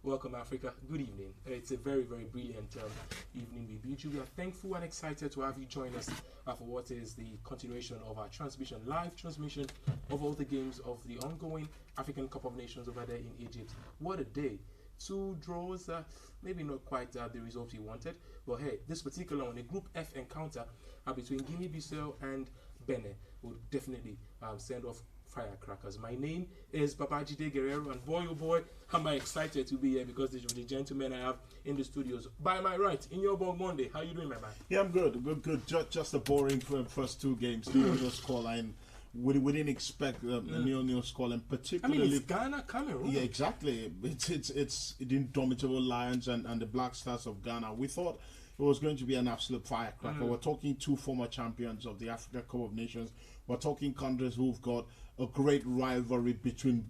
welcome Africa. Good evening. It's a very, very brilliant evening we bid you. We are thankful and excited to have you join us for what is the continuation of our transmission, live transmission of all the games of the ongoing African Cup of Nations over there in Egypt. What a day. 2 draws, maybe not quite the result we wanted, but hey, this particular one, a Group F encounter between Guinea Bissau and Benin will definitely send off firecrackers. My name is Babajide Guerrero, and boy oh boy, am I excited to be here because these are the gentlemen I have in the studios. By my right, in your ball Monday, how you doing, my man? Yeah, I'm good. Just a boring first 2 games. The scoreline. We didn't expect a nil-nil scoreline, particularly. I mean, it's Ghana, Cameroon. Yeah, exactly. It's the indomitable Lions and the Black Stars of Ghana. We thought it was going to be an absolute firecracker. We're talking 2 former champions of the Africa Cup of Nations. We're talking countries who've got a great rivalry between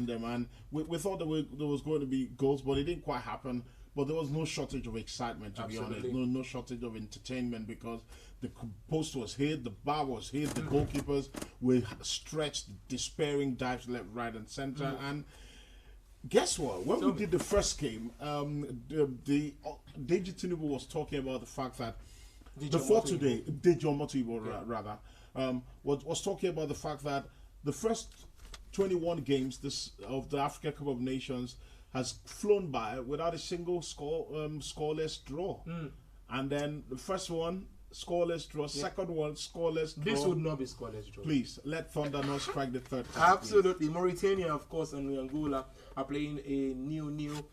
them, and we thought there was going to be goals, but it didn't quite happen. But there was no shortage of excitement, to be honest. No shortage of entertainment, because the post was hit, the bar was hit, the goalkeepers were stretched, despairing dives left, right, and center. And guess what? When we did the first game, the Deji Tinubu was talking about the fact that before today, Deji Omotibo rather, was talking about the fact that the first 21 games of the Africa Cup of Nations has flown by without a single scoreless draw. And then the first one, scoreless draw. Second one, scoreless draw. This would not be scoreless draw. Please, let Thunder not strike the third time. Absolutely. Please. Mauritania, of course, and Angola are playing a nil-nil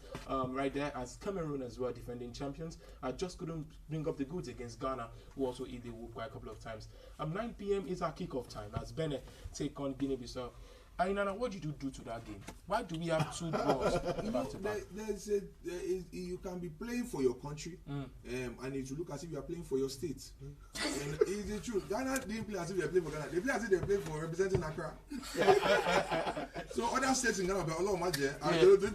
right there, as Cameroon as well, defending champions. Just couldn't bring up the goods against Ghana, who also hit the whoop quite a couple of times. 9 p.m. is our kickoff time as Benin take on Guinea Bissau. Ainana, what did you do to that game? Why do we have 2 draws back to back? You can be playing for your country, and it will look as if you are playing for your state. And it's the truth. Ghana didn't play as if they are playing for Ghana. They play as if they play for representing Accra. So other states in Ghana, but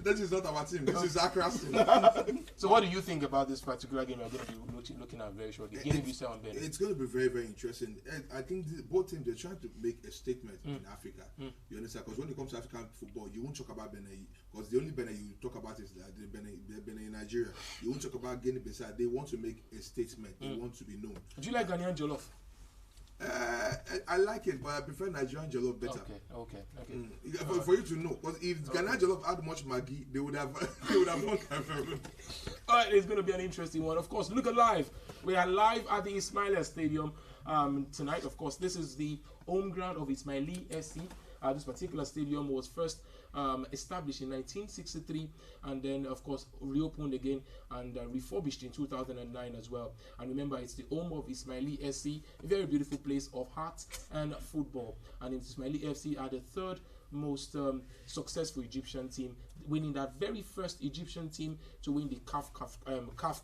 this is not our team. This is Accra's team. So what do you think about this particular game we're going to be looking at very shortly? Guinea Bissau and Benin. It's going to be very, very interesting. I think both teams, they're trying to make a statement in Africa. You understand? Because when it comes to African football, you won't talk about Benin, because the only Benin you talk about is the Benin in Nigeria. You won't talk about Guinea Bissau. They want to make a statement. They want to be known. Do you like Ghanaian jollof? I like it, but I prefer Nigerian jollof better. Okay. For you to know, because if Ghanaian jollof had much Maggi, they would have won Cameroon. All right, it's going to be an interesting one. Of course, look alive. We are live at the Ismaila Stadium tonight. Of course, this is the home ground of Ismaili SC. This particular stadium was first established in 1963, and then of course reopened again and refurbished in 2009 as well. And remember, it's the home of Ismaili SC, a very beautiful place of heart and football. And Ismaili FC are the 3rd most successful Egyptian team, winning that very first Egyptian team to win the CAF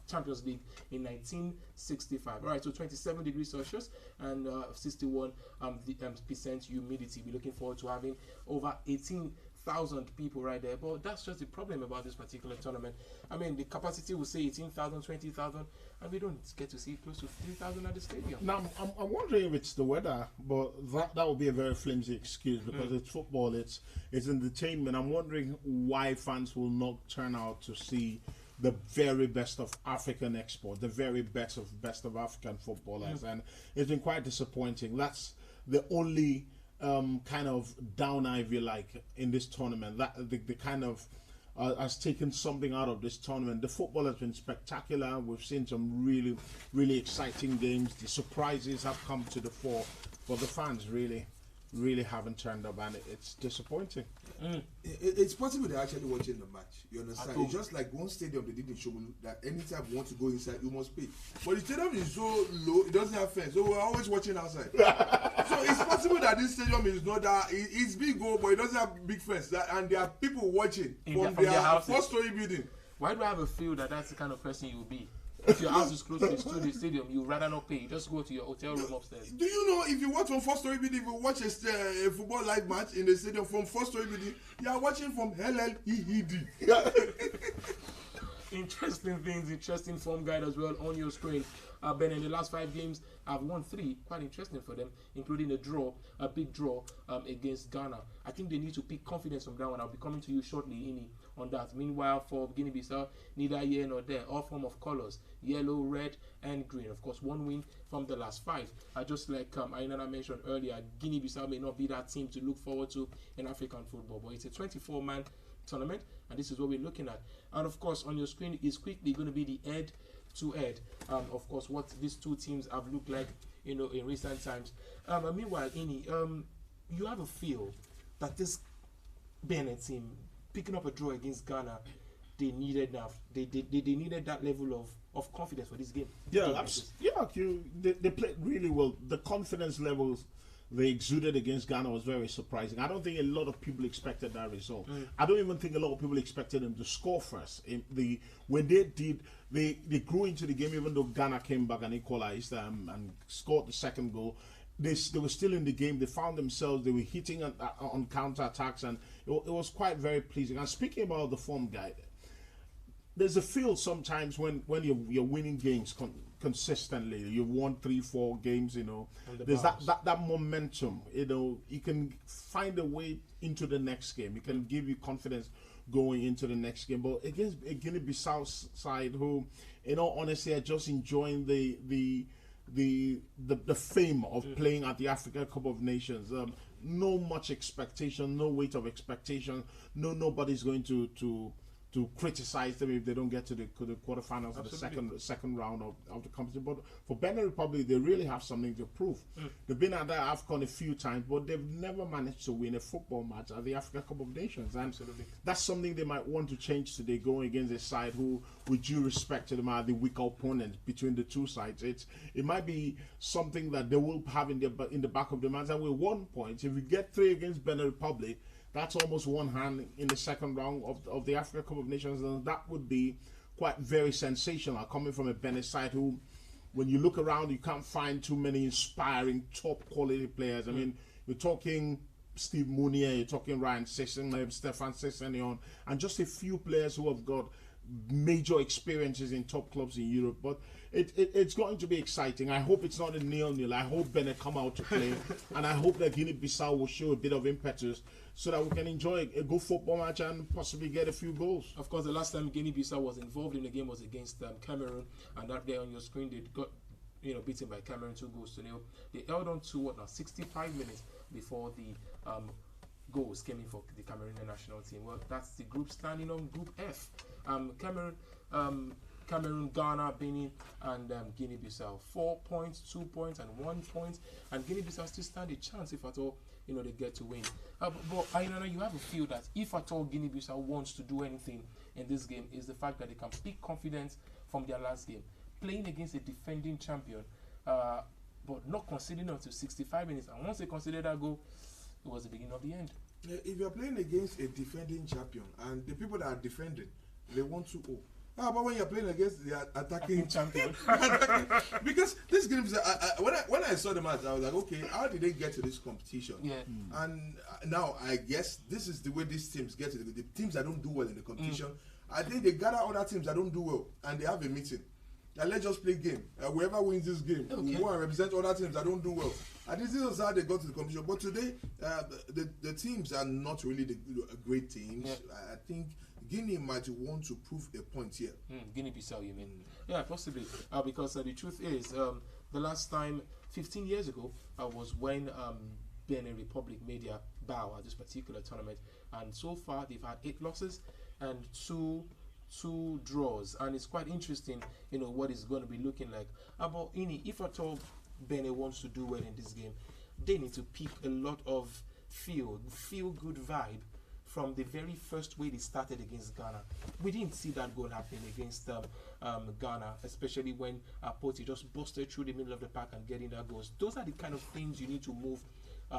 Champions League in 1965. All right, so 27 degrees Celsius and 61% humidity. We're looking forward to having over 18,000 people right there, but that's just the problem about this particular tournament. I mean, the capacity will say 18,000, 20,000, and we don't get to see close to 3,000 at the stadium. Now, I'm wondering if it's the weather, but that would be a very flimsy excuse, because it's football, it's entertainment. I'm wondering why fans will not turn out to see the very best of African export, the very best of African footballers, and it's been quite disappointing. That's the only kind of downer, if you like, in this tournament. That the kind of has taken something out of this tournament. The football has been spectacular. We've seen some really, really exciting games. The surprises have come to the fore, but the fans really haven't turned up, and it's disappointing. It's possible they're actually watching the match. You understand? It's just like one stadium they did in Shomolu, that anytime you want to go inside, you must pay. But the stadium is so low, it doesn't have fence, so we're always watching outside. So it's possible that this stadium is not that, it's big, but it doesn't have big fence, and there are people watching from their 4-story building. Why do I have a feel that that's the kind of person you will be? If your house is close to the stadium, you rather not pay. You just go to your hotel room upstairs. Do you know, if you watch from 4-story building, if you watch a football live match in the stadium from 4-story building, you are watching from LLEED. Interesting things, interesting form guide as well on your screen. Benin in the last 5 games have won 3. Quite interesting for them, including a big draw against Ghana. I think they need to pick confidence from that one. I'll be coming to you shortly, Ini, on that. Meanwhile, for Guinea-Bissau, neither here nor there. All form of colors: yellow, red, and green. Of course, 1 win from the last 5. Just like Ainana mentioned earlier, Guinea-Bissau may not be that team to look forward to in African football, but it's a 24-man tournament, and this is what we're looking at. And of course, on your screen is quickly going to be the head-to-head. Of course, what these two teams have looked like, in recent times. Meanwhile, Ini, you have a feel that this Benin team picking up a draw against Ghana, they needed enough. They needed that level of confidence for this game. Yeah, they played really well. The confidence levels they exuded against Ghana was very surprising. I don't think a lot of people expected that result. I don't even think a lot of people expected them to score first. When they did, they grew into the game, even though Ghana came back and equalized and scored the second goal. They were still in the game. They found themselves, they were hitting on counter-attacks, and it was quite very pleasing. And speaking about the form guide, there's a feel sometimes when you're winning games consistently. You've won 3-4 games, there's that momentum, you can find a way into the next game. It can give you confidence going into the next game. But against a Guinea-Bissau side who, in all honesty, are just enjoying the fame of playing at the Africa Cup of Nations. No much expectation, no weight of expectation. Nobody's going to criticize them if they don't get to the quarterfinals of the second round of the competition. But for Benin Republic, they really have something to prove. They've been at that AFCON a few times, but they've never managed to win a football match at the Africa Cup of Nations. And that's something they might want to change today, going against a side who, with due respect to them, are the weaker opponent between the two sides. It might be something that they will have in the back of their minds. And with 1 point, if you get 3 against Benin Republic, that's almost one hand in the second round of the Africa Cup of Nations, and that would be quite very sensational coming from a Benin side who, when you look around, you can't find too many inspiring top quality players. I mean, you're talking Steve Mounier, you're talking Ryan Sisson, Stefan Sessegnon, and just a few players who have got major experiences in top clubs in Europe. But it's going to be exciting. I hope it's not a 0-0. I hope Benin come out to play, and I hope that Guinea-Bissau will show a bit of impetus so that we can enjoy a good football match and possibly get a few goals. Of course, the last time Guinea-Bissau was involved in the game was against Cameroon, and that there on your screen they got beaten by Cameroon 2-0. They held on to 65 minutes before the goals came in for the Cameroonian national team. Well, that's the group standing on Group F. Cameroon, Ghana, Benin, and Guinea-Bissau. 4 points, 2 points, and 1 point. And Guinea-Bissau still stand a chance if at all they get to win. But Ainana, you have a feel that if at all Guinea-Bissau wants to do anything in this game, is the fact that they can pick confidence from their last game, playing against a defending champion, but not conceding until 65 minutes. And once they consider that goal, it was the beginning of the end. If you're playing against a defending champion and the people that are defending, they want to how about when you're playing against the attacking champion? Because this game, when I saw the match, I was like, okay, how did they get to this competition? Yeah. And now I guess this is the way these teams get to the teams that don't do well in the competition. I think they gather other teams that don't do well and they have a meeting. And let's just play game. Whoever wins this game will go and represent other teams that don't do well. And this is how they got to the competition. But today, the teams are not really the great teams. Yeah. I think Guinea might want to prove a point here. Guinea-Bissau, you mean? Yeah, possibly. Because the truth is, the last time, 15 years ago, was when Benin Republic made their bow at this particular tournament. And so far, they've had 8 losses and 2 draws. And it's quite interesting, what it's going to be looking like. About Ini, if at all Benin wants to do well in this game, they need to pick a lot of feel-good vibe from the very first way they started against Ghana. We didn't see that goal happen against Ghana, especially when Poti just busted through the middle of the park and getting that goals. Those are the kind of things you need to move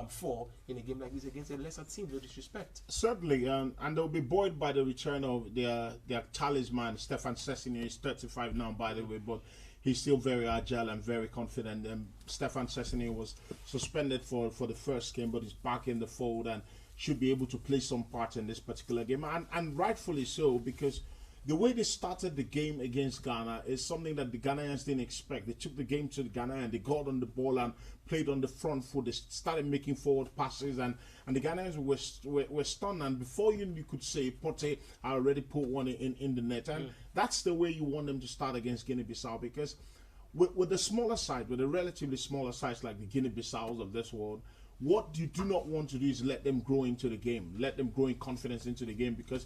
for in a game like this against a lesser team, no disrespect. Certainly, and they'll be buoyed by the return of their talisman. Stefan Sessegnon is 35 now, by the way, but he's still very agile and very confident. Stefan Sessegnon was suspended for the first game, but he's back in the fold and should be able to play some part in this particular game, and rightfully so, because the way they started the game against Ghana is something that the Ghanaians didn't expect. They took the game to the Ghana and they got on the ball and played on the front foot. They started making forward passes and the Ghanaians were stunned. And before you could say, Pote already put one in the net. And that's the way you want them to start against Guinea-Bissau, because with the smaller side, with the relatively smaller sides like the Guinea-Bissaus of this world, what you do not want to do is let them grow into the game, let them grow in confidence into the game, because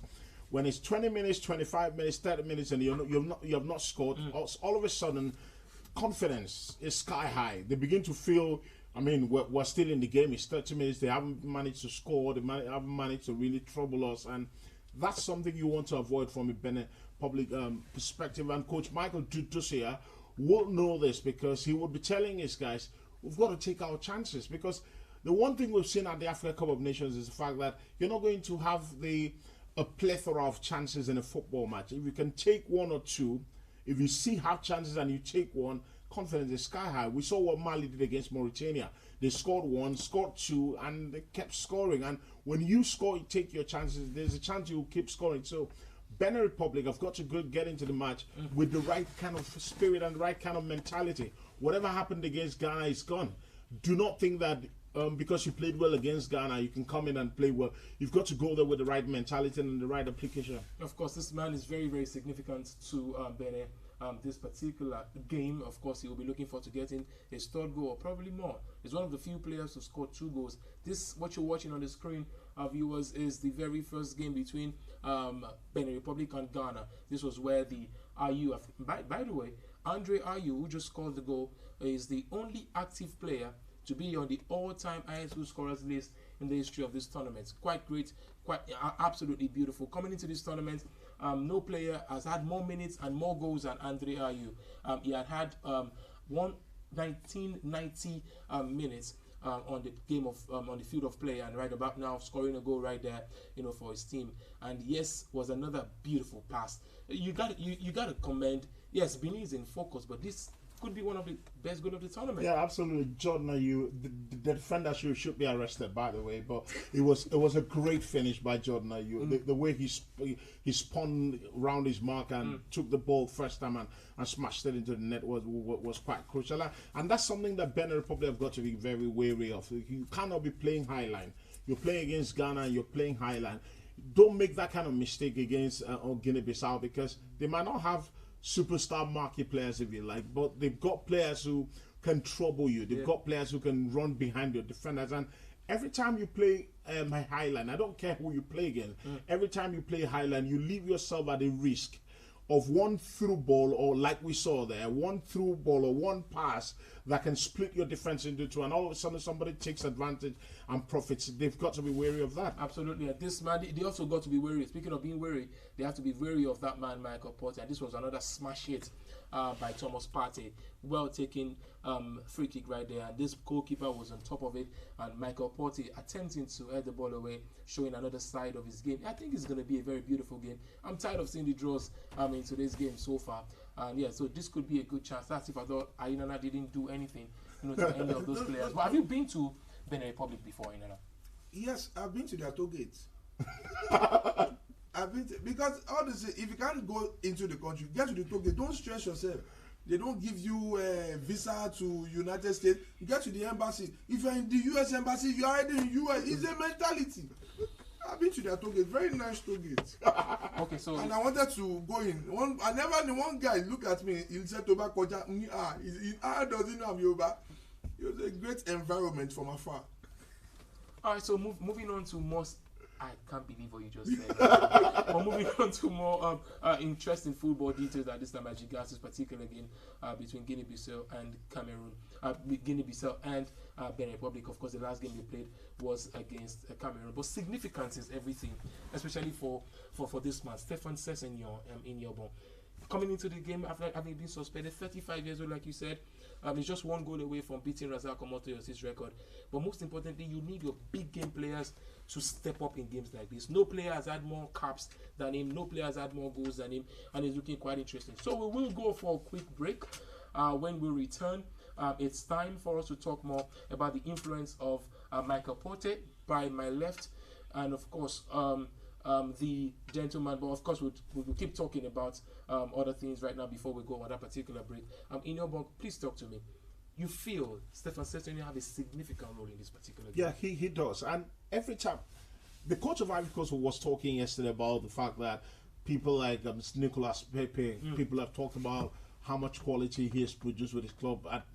when it's 20 minutes, 25 minutes, 30 minutes, and you have not scored, all of a sudden, confidence is sky high. They begin to feel, I mean, we're still in the game. It's 30 minutes. They haven't managed to score. They haven't managed to really trouble us. And that's something you want to avoid from a Benin public perspective. And Coach Michael Dusia will know this, because he will be telling his guys, we've got to take our chances. Because the one thing we've seen at the Africa Cup of Nations is the fact that you're not going to have a plethora of chances in a football match. If you can take one or two, if you see half chances and you take one, confidence is sky high. We saw what Mali did against Mauritania. They scored one, scored two, and they kept scoring. And when you score, you take your chances, there's a chance you'll keep scoring. So Benin Republic have got to get into the match with the right kind of spirit and the right kind of mentality. Whatever happened against Ghana is gone. Do not think that because you played well against Ghana, you can come in and play well. You've got to go there with the right mentality and the right application. Of course, this man is very, very significant to Benin. This particular game, of course, he will be looking for to get in his third goal, or probably more. He's one of the few players to score 2 goals. This, what you're watching on the screen, viewers, is the very first game between Benin Republic and Ghana. This was where the Ayew, by the way, Andre Ayew, who just scored the goal, is the only active player to be on the all-time highest goal scorers list in the history of this tournament. Quite great, quite absolutely beautiful. Coming into this tournament, no player has had more minutes and more goals than Andre Ayew. He had 1990 minutes on the game of on the field of play, and right about now scoring a goal right there, for his team. And yes, was another beautiful pass. You got to commend. Yes, Benin is in focus, but this could be one of the best goals of the tournament. Yeah, absolutely. Jordan Ayew, the defender should be arrested, by the way, but it was a great finish by Jordan Ayew. The way he spun around his mark and took the ball first time and smashed it into the net was quite crucial. And that's something that Benin Republic have got to be very wary of. You cannot be playing highline. You're playing against Ghana and you're playing highline. Don't make that kind of mistake against Guinea-Bissau, because they might not have superstar marquee players, if you like, but they've got players who can trouble you. They've got players who can run behind your defenders. And every time you play highline, I don't care who you play against, every time you play highline, you leave yourself at a risk of one through ball, or like we saw there, one through ball or one pass that can split your defense into two, and all of a sudden somebody takes advantage and profits. They've got to be wary of that. Absolutely. And this man, they also got to be wary. Speaking of being wary, they have to be wary of that man, Michael Porter. And this was another smash hit by Thomas Partey. Well taken free kick right there. And this goalkeeper was on top of it. And Michael Porter attempting to head the ball away, showing another side of his game. I think it's going to be a very beautiful game. I'm tired of seeing the draws in today's game so far. And yeah, so this could be a good chance. That's if I thought Ainana didn't do anything to any of those players. But have you been to Benin Republic before, Ainana? Yes, I've been to their toll gates. I've been to, because all this, if you can't go into the country, get to the toll gate. Don't stress yourself. They don't give you a visa to United States. You get to the embassy. If you're in the US embassy, you're already in US. It's a mentality. I've been to their toll gate. Very nice toll gate. Okay, so and I wanted to go in. One guy looked at me. He said, "Toba Koja, does he know I'm Yoruba?" It was a great environment from afar. All right, so moving on to more. I can't believe what you just said. But moving on to more interesting football details at this time at Gigas, particular game between Guinea Bissau and Cameroon. Guinea Bissau and Benin Republic. Of course, the last game they played was against Cameroon. But significance is everything, especially for this man, Stefan Sessegnon in Yobon. Coming into the game after having been suspended, 35 years old, like you said. He's just one goal away from beating Razak Omotoyo's record. But most importantly, you need your big game players to step up in games like this. No player has had more caps than him. No player has had more goals than him. And it's looking quite interesting. So we will go for a quick break. When we return, it's time for us to talk more about the influence of Michael Porter by my left. And of course, the gentleman, but of course we'll keep talking about other things right now before we go on that particular break. In your book, please talk to me. You feel Stefan Sessegnon have a significant role in this particular game? Yeah, he does. And every time, the coach of Ivory Coast was talking yesterday about the fact that people like Nicolas Pepe, people have talked about how much quality he has produced with his club at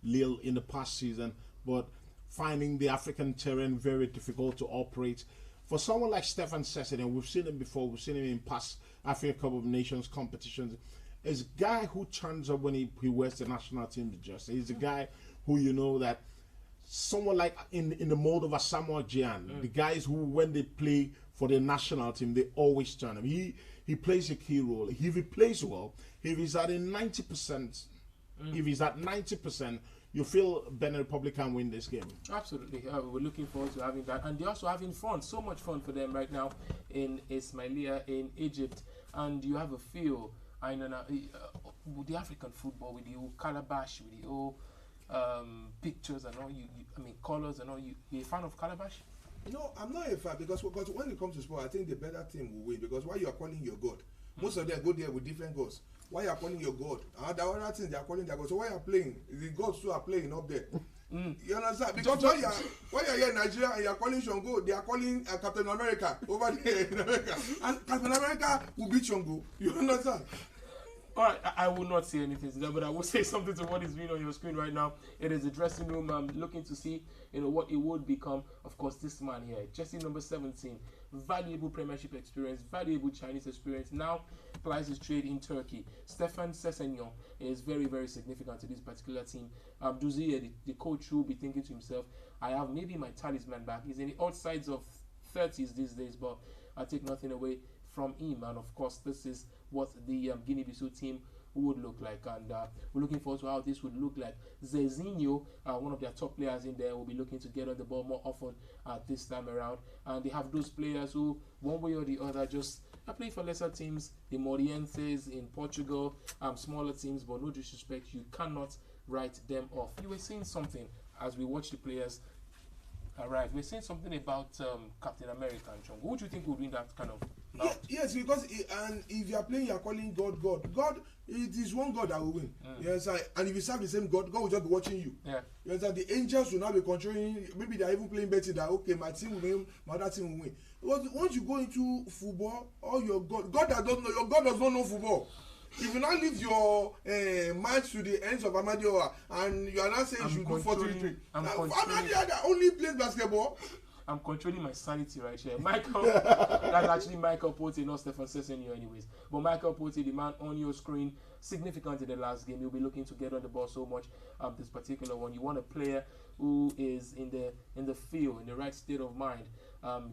Lille in the past season, but finding the African terrain very difficult to operate. For someone like Stefan Sessegnon, we've seen him before, we've seen him in past African Cup of Nations competitions, is a guy who turns up when he wears the national team jersey. He's a guy who, you know, that someone like in the mold of a Samuel Gyan, the guys who, when they play for the national team, they always turn him. He plays a key role. If he plays well, if he's at a 90%, if he's at 90%, you feel Benin Republic can win this game. Absolutely. We're looking forward to having that. And they're also having fun. So much fun for them right now in Ismailia, in Egypt. And you have a feel, I know now, with the African football, with the old calabash, with the old pictures and all, I mean, colors and all. You a fan of calabash? No, I'm not a fan because when it comes to sport, I think the better team will win. Because why you are calling your God? Most of them go there with different gods. Why you are calling your God? And the other things they are calling their God. So why you are playing? The gods too are playing up there. You understand? Because why you are here in Nigeria and you are calling Shango, they are calling Captain America over there in America. And Captain America will beat Shango. You understand? All right, I will not say anything to that, but I will say something to what is being on your screen right now. It is the dressing room. I'm looking to see, what it would become. Of course, this man here, jersey number 17, valuable Premiership experience, valuable Chinese experience. Now plies his trade in Turkey. Stefan Sessegnon is very, very significant to this particular team. Duzier, the coach, will be thinking to himself, I have maybe my talisman back. He's in the outsides of 30s these days, but I take nothing away from him. And of course, this is what the Guinea Bissau team would look like, and we're looking forward to how this would look like. Zezinho, one of their top players in there, will be looking to get on the ball more often this time around, and they have those players who, one way or the other, just play for lesser teams, the Morientes in Portugal, smaller teams, but no disrespect, you cannot write them off. You were saying something as we watch the players arrive. We're saying something about Captain America and Chong. Who do you think would win that kind of? Yes, because and if you are playing, you are calling God. It is one God that will win. Yes, and if you serve the same God will just be watching you. Yeah. Yes, the angels will not be controlling. Maybe they are even playing betting that okay, my team will win, my other team will win. Because once you go into football, all your God that don't know, your God does not know football. If you now leave your match to the ends of Amadioa and you are not saying you should do 43, Amadioa that only plays basketball. I'm controlling my sanity right here. Michael, that's actually Michael Pote, not Stefan Sessegnon anyways. But Michael Pote, the man on your screen, significant in the last game. He'll be looking to get on the ball so much. This particular one, you want a player who is in the field, in the right state of mind,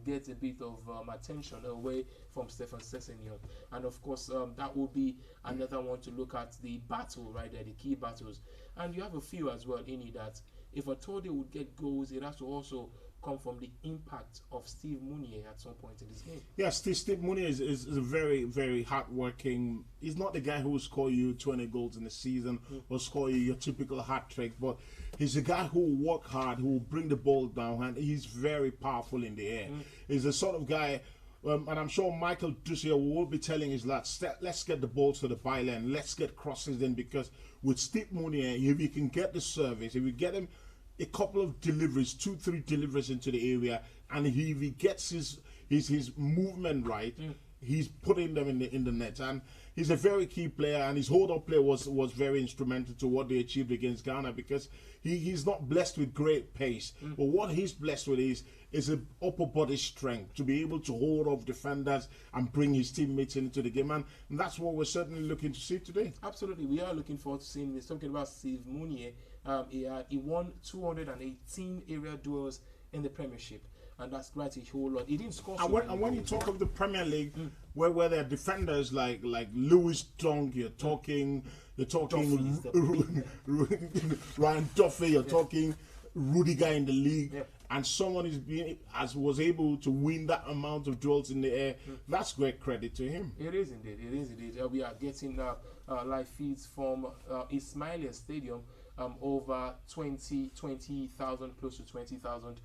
gets a bit of attention away from Stefan Sessegnon. And of course, that will be another one to look at, the battle right there, the key battles. And you have a few as well in it that if a Tode would get goals, it has to also come from the impact of Steve Mounier at some point in this game. Yeah, Steve Mounier is a very, very hard-working. He's not the guy who will score you 20 goals in a season or score you your typical hat trick, but he's a guy who will work hard, who will bring the ball down, and he's very powerful in the air. He's the sort of guy, and I'm sure Michael Dussier will be telling his lads, let's get the ball to the byline, let's get crosses in, because with Steve Mounier, if you can get the service, if you get him a couple of deliveries, 2-3 deliveries into the area, and if he gets his movement right, he's putting them in the net. And he's a very key player, and his hold-up play was very instrumental to what they achieved against Ghana, because he's not blessed with great pace, but what he's blessed with is an upper body strength to be able to hold off defenders and bring his teammates into the game, and that's what we're certainly looking to see today. Absolutely, we are looking forward to seeing this. Talking about Steve Mounier, he won 218 area duels in the Premiership, and that's quite a whole lot. He didn't score. And when you talk of the Premier League, where there are defenders like Lewis Dunk, you're talking Ryan Duffy, you're talking Rudiger in the league, and someone was able to win that amount of duels in the air. That's great credit to him. It is indeed. We are getting live feeds from Ismailia Stadium. Over 20,000, close to 20,000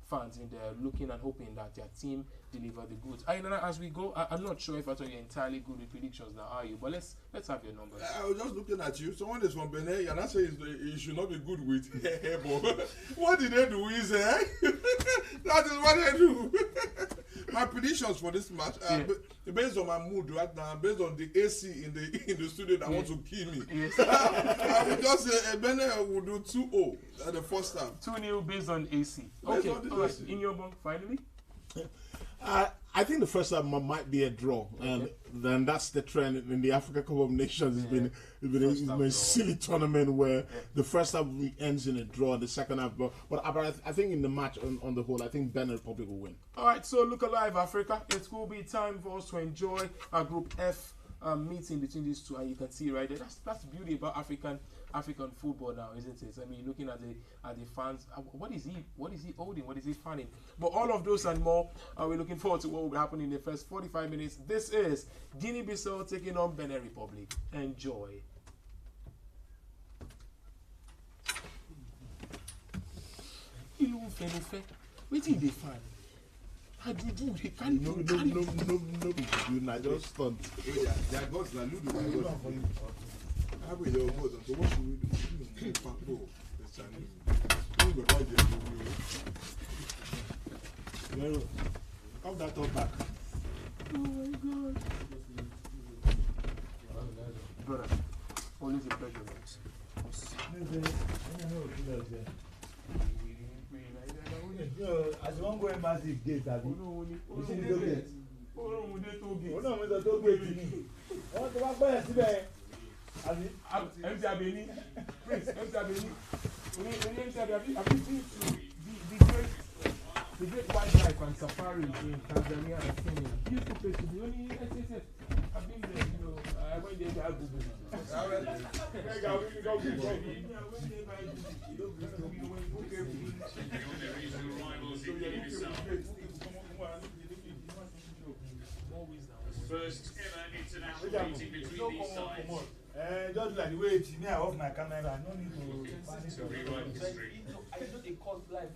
fans in there, looking and hoping that their team deliver the goods. As we go, I'm not sure if I told you entirely good with predictions now, are you? But let's have your numbers. I was just looking at you. Someone is from Benin, and I say he should not be good with hair. What did they do? Is that is what they do. My predictions for this match, based on my mood right now, based on the AC in the studio that wants to kill me. Yes. I would just say Benin will do 2-0 at the first half. 2-0 based on AC. Okay, all right. In your bank, finally. I think the first half might be a draw, and then that's the trend in the Africa Cup of Nations. It's been a silly tournament where the first half ends in a draw, and the second half. But I think in the match on the whole, I think Benin Republic will win. All right, so look alive, Africa. It will be time for us to enjoy our Group F meeting between these two, and you can see right there. That's the beauty about African football now, isn't it? I mean, looking at the fans, what is he holding? What is he fanning? But all of those and more, we're looking forward to what will happen in the first 45 minutes. This is Guinea Bissau taking on Benin Republic. Enjoy. Waiting the fan. How do you do? He can't no, I just stunned. Their gods are Ludo. How will they go? So what should we do? Come that up back. Oh my God. Brother, always a pleasure, man. As one going massive gate, have you? You see the gate? Oh no, we don't go gate. I want to walk by today. MC Benin, Prince, MC Benin. When you enter, have you seen the great wildlife and safari in Tanzania and Kenya? Beautiful place to be. Only yes. I've been there, you know. I went there to Google. First ever international meeting between these sides. Just like the way it's me, I off my camera. I don't need to. To rewrite history. I know it costs life